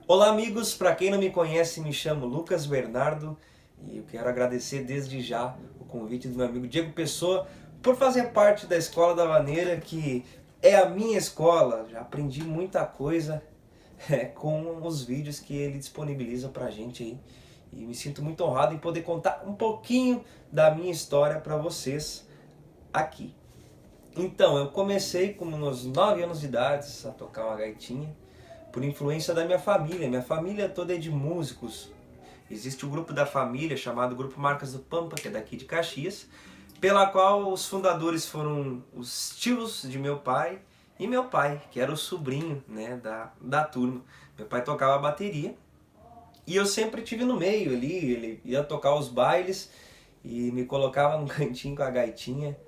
Olá amigos, para quem não me conhece, me chamo Lucas Bernardo e eu quero agradecer desde já o convite do meu amigo Diego Pessoa por fazer parte da Escola da Vaneira, que é a minha escola. Já aprendi muita coisa com os vídeos que ele disponibiliza pra gente aí e me sinto muito honrado em poder contar um pouquinho da minha história para vocês aqui. Então, eu comecei com uns 9 anos de idade a tocar uma gaitinha por influência da minha família. Minha família toda é de músicos. Existe um grupo da família chamado Grupo Marcas do Pampa, que é daqui de Caxias, pela qual os fundadores foram os tios de meu pai e meu pai, que era o sobrinho, né, da turma. Meu pai tocava bateria e eu sempre tive no meio ali. Ele ia tocar os bailes e me colocava no cantinho com a gaitinha,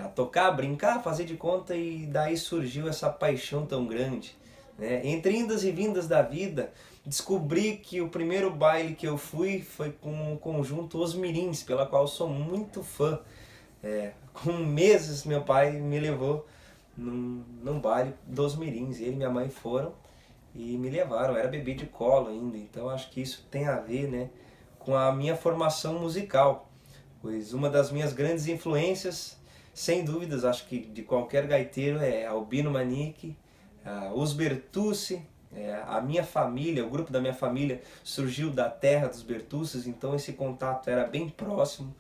a tocar, a brincar, fazer de conta, e daí surgiu essa paixão tão grande. Né? Entre indas e vindas da vida, descobri que o primeiro baile que eu fui foi com o conjunto Os Mirins, pela qual eu sou muito fã. Com meses meu pai me levou num baile dos Mirins, ele e minha mãe foram e me levaram. Eu era bebê de colo ainda, então acho que isso tem a ver, né, com a minha formação musical, pois uma das minhas grandes influências, sem dúvidas, acho que de qualquer gaiteiro, é Albino Manique, os Bertucci. A minha família, o grupo da minha família surgiu da terra dos Bertuccis, então esse contato era bem próximo.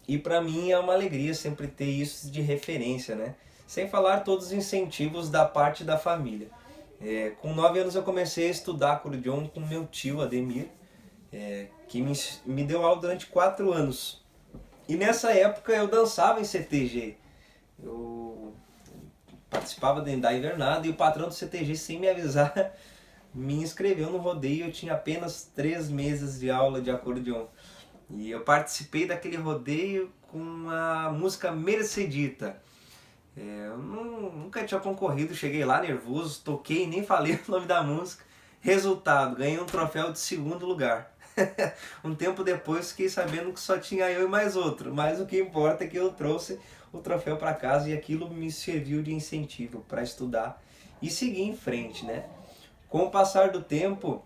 E para mim é uma alegria sempre ter isso de referência, né? Sem falar todos os incentivos da parte da família. Com 9 anos eu comecei a estudar acordeon com meu tio Ademir, que me deu aula durante 4 anos. E nessa época eu dançava em CTG. Eu participava da invernada e o patrão do CTG, sem me avisar, me inscreveu no rodeio. Eu tinha apenas 3 meses de aula de acordeon. E eu participei daquele rodeio com a música Mercedita. Eu nunca tinha concorrido, cheguei lá nervoso, toquei, nem falei o nome da música. Resultado, ganhei um troféu de segundo lugar. Um tempo depois fiquei sabendo que só tinha eu e mais outro, mas o que importa é que eu trouxe o troféu para casa e aquilo me serviu de incentivo para estudar e seguir em frente, né? Com o passar do tempo,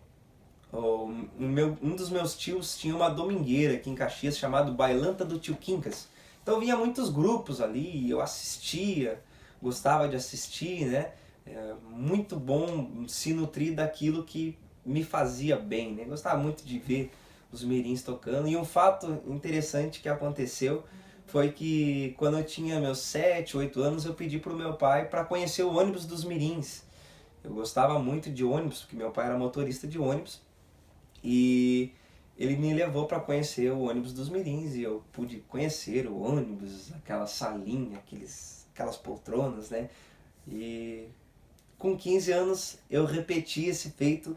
um dos meus tios tinha uma domingueira aqui em Caxias chamado Bailanta do Tio Quincas. Então vinha muitos grupos ali, eu assistia, gostava de assistir, né? Muito bom se nutrir daquilo que me fazia bem, né? Gostava muito de ver os mirins tocando. E um fato interessante que aconteceu foi que quando eu tinha meus 7, 8 anos, eu pedi para o meu pai para conhecer o ônibus dos mirins. Eu gostava muito de ônibus, porque meu pai era motorista de ônibus. E ele me levou para conhecer o ônibus dos mirins e eu pude conhecer o ônibus, aquela salinha, aquelas poltronas, né? E com 15 anos eu repeti esse feito,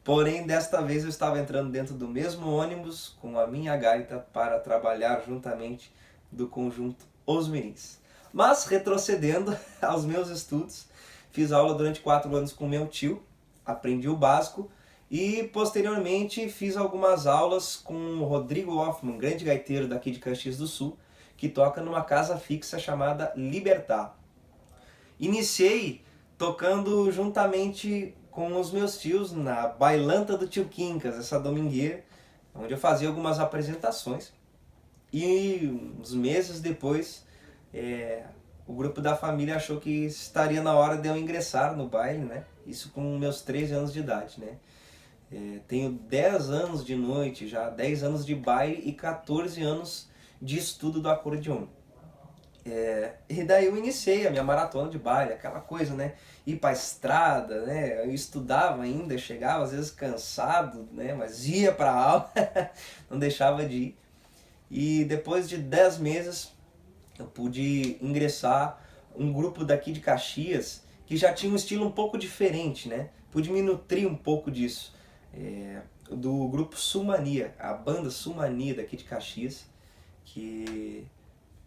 porém desta vez eu estava entrando dentro do mesmo ônibus com a minha gaita para trabalhar juntamente do conjunto Os Mirins. Mas retrocedendo aos meus estudos, fiz aula durante 4 anos com meu tio, aprendi o básico e posteriormente fiz algumas aulas com o Rodrigo Hoffman, grande gaiteiro daqui de Caxias do Sul, que toca numa casa fixa chamada Libertar. Iniciei tocando juntamente com os meus tios na Bailanta do Tio Quincas, essa domingueira, onde eu fazia algumas apresentações. E uns meses depois, o grupo da família achou que estaria na hora de eu ingressar no baile, né? Isso com meus 13 anos de idade, né? Tenho 10 anos de noite já, 10 anos de baile e 14 anos de estudo do acordeon. E daí eu iniciei a minha maratona de baile, aquela coisa, né? Ir pra estrada, né? Eu estudava ainda, chegava às vezes cansado, né? Mas ia pra aula, não deixava de ir. E depois de 10 meses eu pude ingressar um grupo daqui de Caxias que já tinha um estilo um pouco diferente, né? Pude me nutrir um pouco disso. Do grupo Sulmania, a banda Sulmania daqui de Caxias,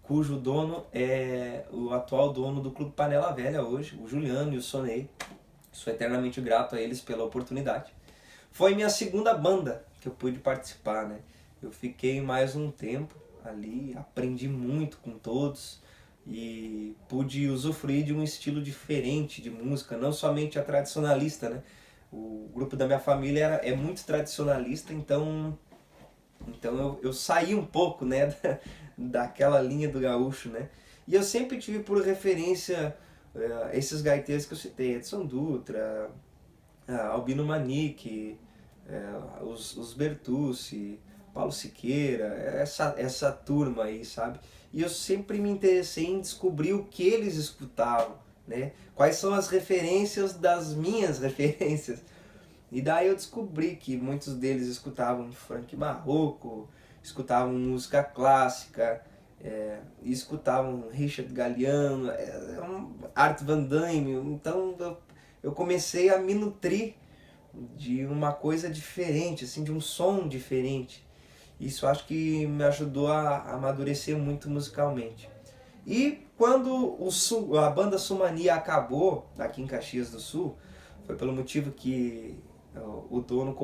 cujo dono é o atual dono do Clube Panela Velha hoje, o Juliano e o Sonei. Sou eternamente grato a eles pela oportunidade. Foi minha segunda banda que eu pude participar, né? Eu fiquei mais um tempo ali, aprendi muito com todos e pude usufruir de um estilo diferente de música, não somente a tradicionalista, né? O grupo da minha família é muito tradicionalista, então eu saí um pouco, né, daquela linha do gaúcho, né? E eu sempre tive por referência esses gaiteiros que eu citei, Edson Dutra, Albino Manique, os Bertucci, Paulo Siqueira, essa turma aí, sabe? E eu sempre me interessei em descobrir o que eles escutavam, né? Quais são as referências das minhas referências. E daí eu descobri que muitos deles escutavam funk barroco, escutavam música clássica, escutavam Richard Galliano, Art Van Damme. Então eu comecei a me nutrir de uma coisa diferente, assim, de um som diferente. Isso acho que me ajudou a amadurecer muito musicalmente. E quando a banda Sumania acabou aqui em Caxias do Sul, foi pelo motivo que o dono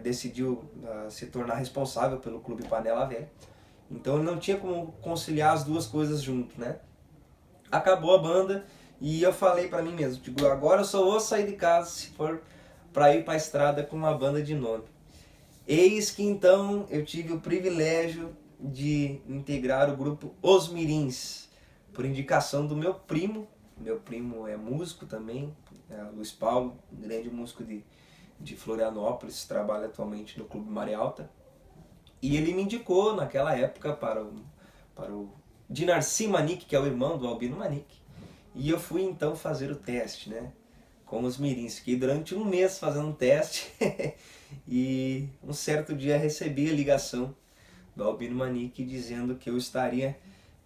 decidiu se tornar responsável pelo Clube Panela Velha. Então ele não tinha como conciliar as duas coisas junto, né? Acabou a banda e eu falei pra mim mesmo, digo, agora eu só vou sair de casa se for pra ir pra estrada com uma banda de nome. Eis que então eu tive o privilégio de integrar o grupo Os Mirins, por indicação do meu primo. Meu primo é músico também, Luiz Paulo, um grande músico de Florianópolis, trabalha atualmente no Clube Maré Alta. E ele me indicou naquela época para o Dinarci Manique, que é o irmão do Albino Manique. E eu fui então fazer o teste, né? Com os mirins. Fiquei durante um mês fazendo um teste e um certo dia recebi a ligação do Albino Manique dizendo que eu estaria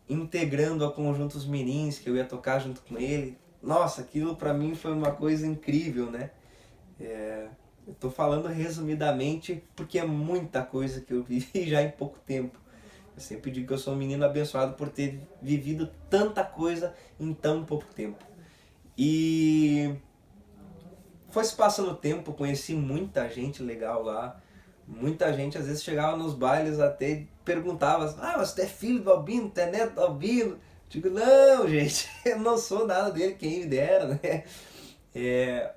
integrando a conjunto Os Mirins, que eu ia tocar junto com ele. Nossa, aquilo pra mim foi uma coisa incrível, né? Eu tô falando resumidamente porque é muita coisa que eu vivi já em pouco tempo. Eu sempre digo que eu sou um menino abençoado por ter vivido tanta coisa em tão pouco tempo. E foi se passando o tempo, conheci muita gente legal lá. Muita gente às vezes chegava nos bailes até perguntava: ah, mas tu é filho do Albino, tu é neto do Albino? Digo, não, gente, eu não sou nada dele, quem me dera, né?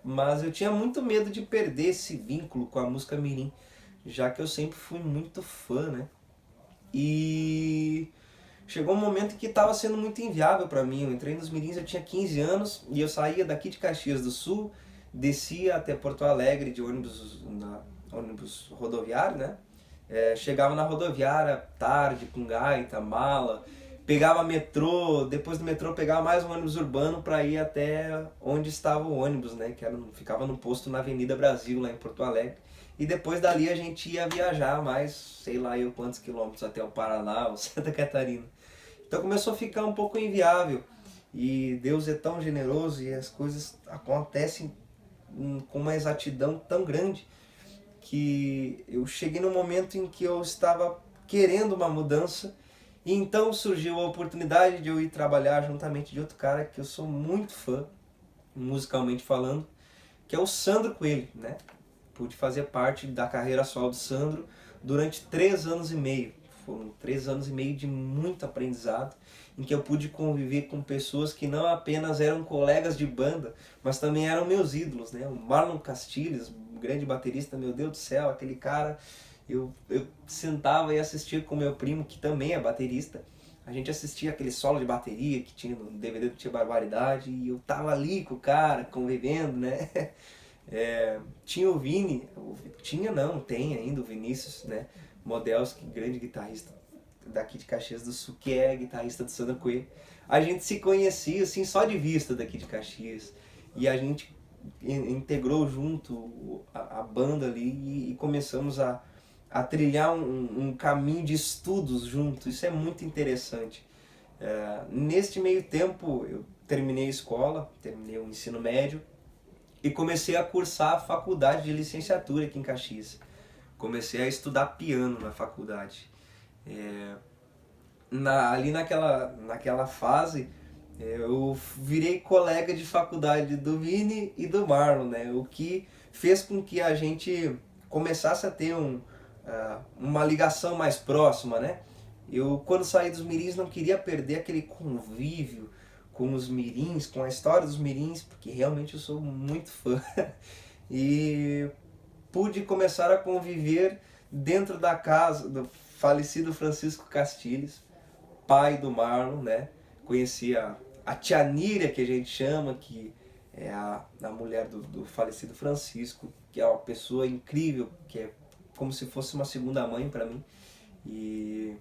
Mas eu tinha muito medo de perder esse vínculo com a música mirim, já que eu sempre fui muito fã, né? E chegou um momento que estava sendo muito inviável para mim. Eu entrei nos mirins, eu tinha 15 anos e eu saía daqui de Caxias do Sul, descia até Porto Alegre de ônibus rodoviário, né? Chegava na rodoviária tarde, com gaita, mala, pegava metrô, depois do metrô pegava mais um ônibus urbano para ir até onde estava o ônibus, né? Que ficava num posto na Avenida Brasil, lá em Porto Alegre. E depois dali a gente ia viajar mais, sei lá eu quantos quilômetros, até o Paraná ou Santa Catarina. Então começou a ficar um pouco inviável. E Deus é tão generoso e as coisas acontecem com uma exatidão tão grande que eu cheguei num momento em que eu estava querendo uma mudança. E então surgiu a oportunidade de eu ir trabalhar juntamente de outro cara que eu sou muito fã, musicalmente falando, que é o Sandro Coelho, né? Pude fazer parte da carreira solo do Sandro durante 3 anos e meio. Foram 3 anos e meio de muito aprendizado, em que eu pude conviver com pessoas que não apenas eram colegas de banda, mas também eram meus ídolos, né? O Marlon Castilhos, um grande baterista, meu Deus do céu, aquele cara. Eu sentava e assistia com meu primo, que também é baterista. A gente assistia aquele solo de bateria que tinha no DVD do Tia Barbaridade, e eu tava ali com o cara, convivendo, né? Tinha o Vini, tinha não, tem ainda o Vinícius, né? Modelski, grande guitarrista daqui de Caxias do Sul, que é guitarrista do Sandro Coelho. A gente se conhecia assim só de vista daqui de Caxias, e a gente integrou junto a banda ali e começamos a trilhar um caminho de estudos juntos. Isso é muito interessante. Neste meio tempo eu terminei a escola, terminei o ensino médio e comecei a cursar a faculdade de licenciatura aqui em Caxias. Comecei a estudar piano na faculdade. Ali naquela fase, eu virei colega de faculdade do Vini e do Marlon, né? O que fez com que a gente começasse a ter uma ligação mais próxima, né? Eu, quando saí dos mirins, não queria perder aquele convívio com os mirins, com a história dos mirins, porque realmente eu sou muito fã. e pude começar a conviver dentro da casa do falecido Francisco Castilhos, pai do Marlon, né? Conheci a tia Níria, que a gente chama, que é a mulher do falecido Francisco, que é uma pessoa incrível, que é como se fosse uma segunda mãe para mim. E,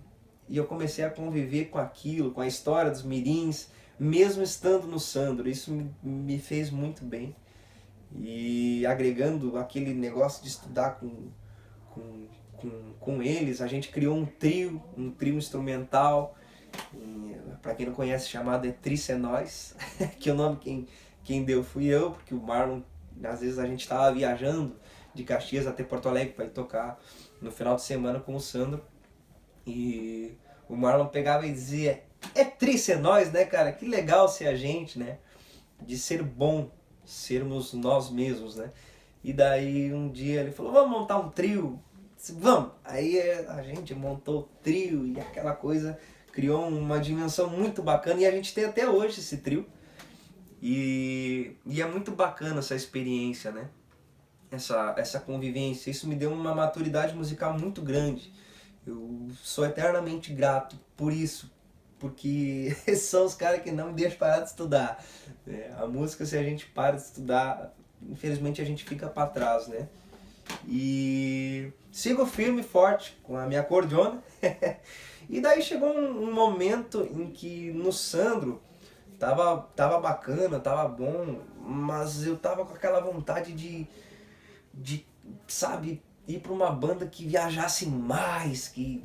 e eu comecei a conviver com aquilo, com a história dos mirins, mesmo estando no Sandro. Isso me fez muito bem. E agregando aquele negócio de estudar com eles, a gente criou um trio instrumental, para quem não conhece, chamado é Tríce é Nós, que o nome quem deu fui eu, porque o Marlon, às vezes a gente estava viajando de Caxias até Porto Alegre para ir tocar no final de semana com o Sandro, e o Marlon pegava e dizia: é Tríce é Nós, né, cara? Que legal ser a gente, né? De ser bom, sermos nós mesmos, né? E daí um dia ele falou: vamos montar um trio? Vamos! Aí a gente montou o trio e aquela coisa criou uma dimensão muito bacana, e a gente tem até hoje esse trio. E é muito bacana essa experiência, né? Essa convivência. Isso me deu uma maturidade musical muito grande. Eu sou eternamente grato por isso, porque esses são os caras que não me deixam parar de estudar. A música, se a gente para de estudar, infelizmente a gente fica para trás, né? E sigo firme e forte com a minha acordeona. E daí chegou um momento em que no Sandro tava bacana, tava bom, mas eu tava com aquela vontade de sabe, ir para uma banda que viajasse mais, que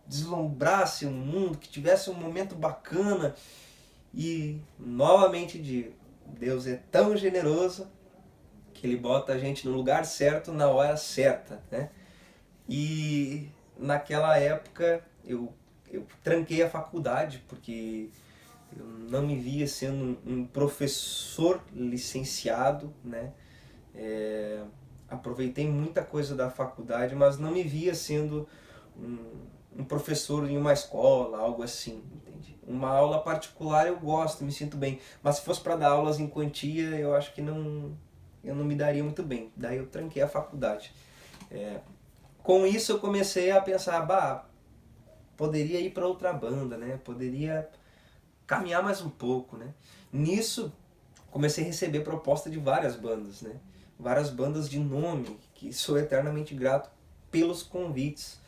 deslumbrasse o mundo, que tivesse um momento bacana. E novamente digo, Deus é tão generoso que Ele bota a gente no lugar certo, na hora certa, né? E naquela época eu tranquei a faculdade, porque eu não me via sendo um professor licenciado, né? Aproveitei muita coisa da faculdade, mas não me via sendo um professor em uma escola, algo assim, entende? Uma aula particular eu gosto, me sinto bem, mas se fosse para dar aulas em quantia, eu acho que eu não me daria muito bem. Daí eu tranquei a faculdade. Com isso eu comecei a pensar, poderia ir para outra banda, né? Poderia caminhar mais um pouco, né? Nisso comecei a receber proposta de várias bandas, né? Várias bandas de nome, que sou eternamente grato pelos convites.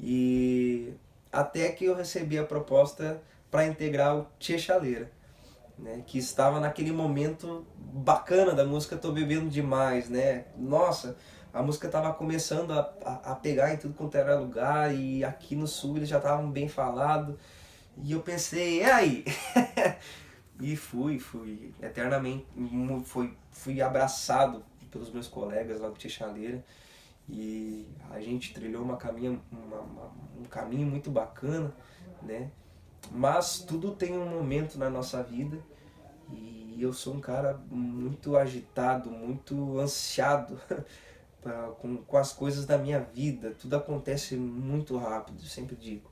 E até que eu recebi a proposta para integrar o Tchê Chaleira, né? Que estava naquele momento bacana da música Tô Bebendo Demais, né? Nossa, a música estava começando a pegar em tudo quanto era lugar, e aqui no sul eles já estavam bem falados. E eu pensei, é aí? E fui eternamente, fui abraçado pelos meus colegas lá do Teixaleira, e a gente trilhou um caminho muito bacana, né? Mas tudo tem um momento na nossa vida, e eu sou um cara muito agitado, muito ansiado com as coisas da minha vida. Tudo acontece muito rápido, sempre digo.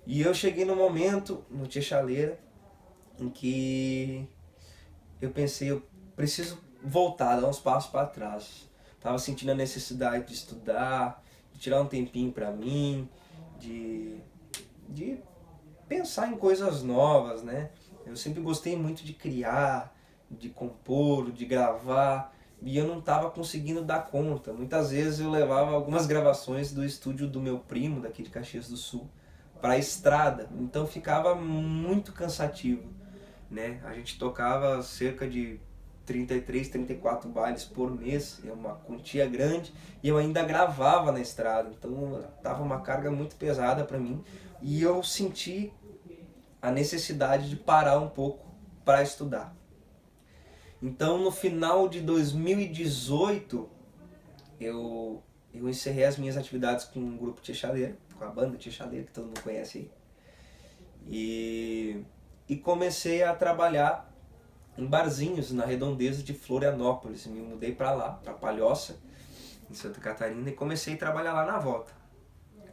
E eu cheguei no momento, no Teixaleira, em que eu pensei, eu preciso voltar, dar uns passos para trás. Tava sentindo a necessidade de estudar, de tirar um tempinho para mim, de pensar em coisas novas, né? Eu sempre gostei muito de criar, de compor, de gravar, e eu não estava conseguindo dar conta. Muitas vezes eu levava algumas gravações do estúdio do meu primo, daqui de Caxias do Sul, para a estrada, então ficava muito cansativo, né? A gente tocava cerca de 33, 34 bailes por mês, é uma quantia grande, e eu ainda gravava na estrada, então tava uma carga muito pesada para mim, e eu senti a necessidade de parar um pouco para estudar. Então no final de 2018 eu encerrei as minhas atividades com o grupo Teixaleira, com a banda Teixaleira, que todo mundo conhece aí, e comecei a trabalhar em barzinhos na redondeza de Florianópolis. Me mudei para lá, para Palhoça, em Santa Catarina, e comecei a trabalhar lá na volta.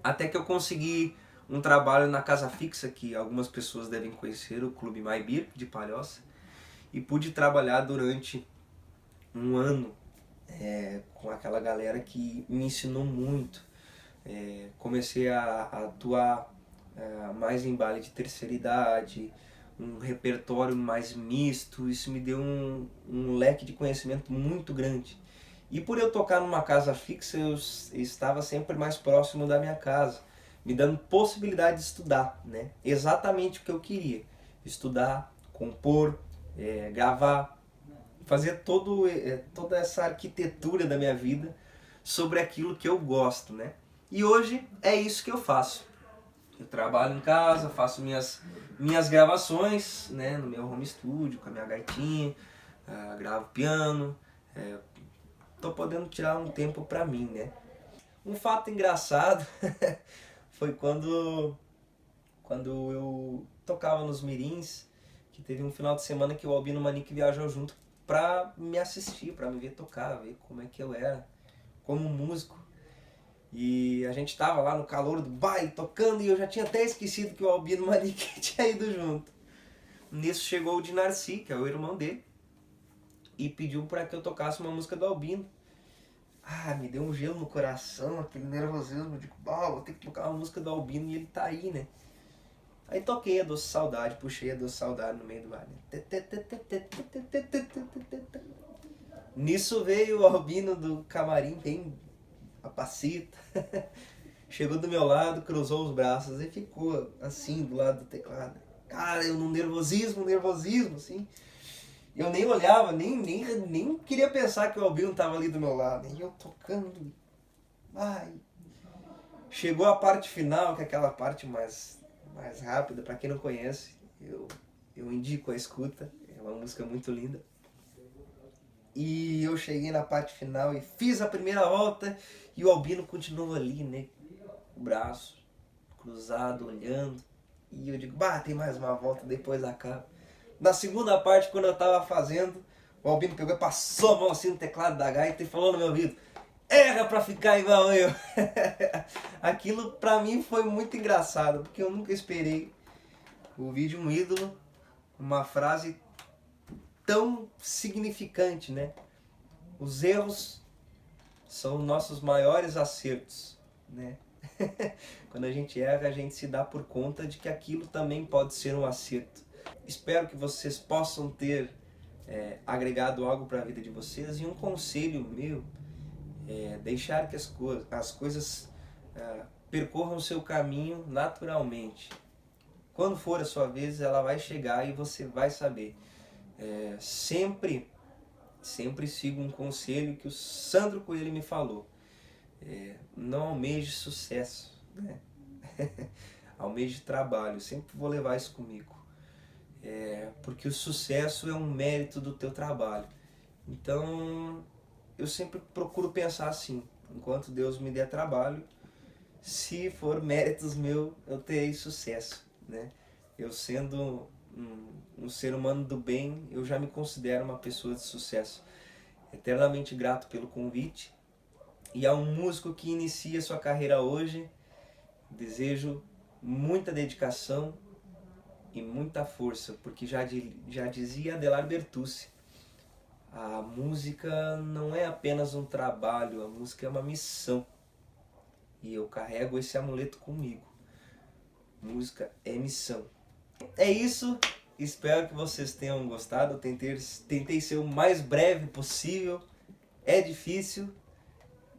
Até que eu consegui um trabalho na Casa Fixa, que algumas pessoas devem conhecer, o Clube Maibir de Palhoça, e pude trabalhar durante um ano com aquela galera que me ensinou muito. Comecei a atuar mais em baile de terceira idade, um repertório mais misto. Isso me deu um leque de conhecimento muito grande. E por eu tocar numa casa fixa, eu estava sempre mais próximo da minha casa, me dando possibilidade de estudar, né? Exatamente o que eu queria: estudar, compor, gravar, fazer toda essa arquitetura da minha vida sobre aquilo que eu gosto, né? E hoje é isso que eu faço. Eu trabalho em casa, faço minhas gravações, né, no meu home studio, com a minha gaitinha, gravo piano, tô podendo tirar um tempo pra mim, né? Um fato engraçado foi quando eu tocava nos mirins, que teve um final de semana que o Albino Manique viajou junto pra me assistir, pra me ver tocar, ver como é que eu era como músico. E a gente tava lá no calor do baile tocando e eu já tinha até esquecido que o Albino Manique tinha ido junto. Nisso chegou o Dinarci, que é o irmão dele, e pediu para que eu tocasse uma música do Albino. Me deu um gelo no coração, aquele nervosismo, de vou ter que tocar uma música do Albino e ele tá aí, né? Aí toquei a Doce Saudade, puxei a Doce Saudade no meio do baile. Nisso veio o Albino do camarim, bem apacita, chegou do meu lado, cruzou os braços e ficou assim do lado do teclado. Cara, eu num nervosismo, assim. Eu nem olhava, nem queria pensar que o Albino tava ali do meu lado. E eu tocando. Chegou a parte final, que é aquela parte mais rápida. Pra quem não conhece, eu indico a escuta. É uma música muito linda. E eu cheguei na parte final e fiz a primeira volta e o Albino continuou ali, né? O braço cruzado, olhando. E eu digo, tem mais uma volta, depois acaba. Na segunda parte, quando eu tava fazendo, o Albino pegou e passou a mão assim no teclado da gaita e falou no meu ouvido: erra pra ficar igual eu. Aquilo pra mim foi muito engraçado, porque eu nunca esperei ouvir de um ídolo uma frase tão significante, né? Os erros são nossos maiores acertos, né? Quando a gente erra, a gente se dá por conta de que aquilo também pode ser um acerto. Espero que vocês possam ter agregado algo para a vida de vocês. E um conselho meu é deixar que as coisas percorram o seu caminho naturalmente. Quando for a sua vez, ela vai chegar e você vai saber. Sempre sigo um conselho que o Sandro Coelho me falou: não almeje sucesso, né? Almeje trabalho. Sempre vou levar isso comigo, porque o sucesso é um mérito do teu trabalho. Então eu sempre procuro pensar assim: enquanto Deus me der trabalho, se for méritos meu, eu terei sucesso, né? Eu sendo um ser humano do bem, eu já me considero uma pessoa de sucesso. Eternamente grato pelo convite. E a um músico que inicia sua carreira hoje, desejo muita dedicação e muita força, porque já dizia Adelar Bertucci: a música não é apenas um trabalho, a música é uma missão. E eu carrego esse amuleto comigo. Música é missão. É isso, espero que vocês tenham gostado. Eu tentei ser o mais breve possível. É difícil.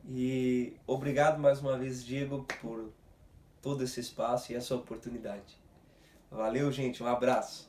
E obrigado mais uma vez, Diego, por todo esse espaço e essa oportunidade. Valeu, gente, um abraço.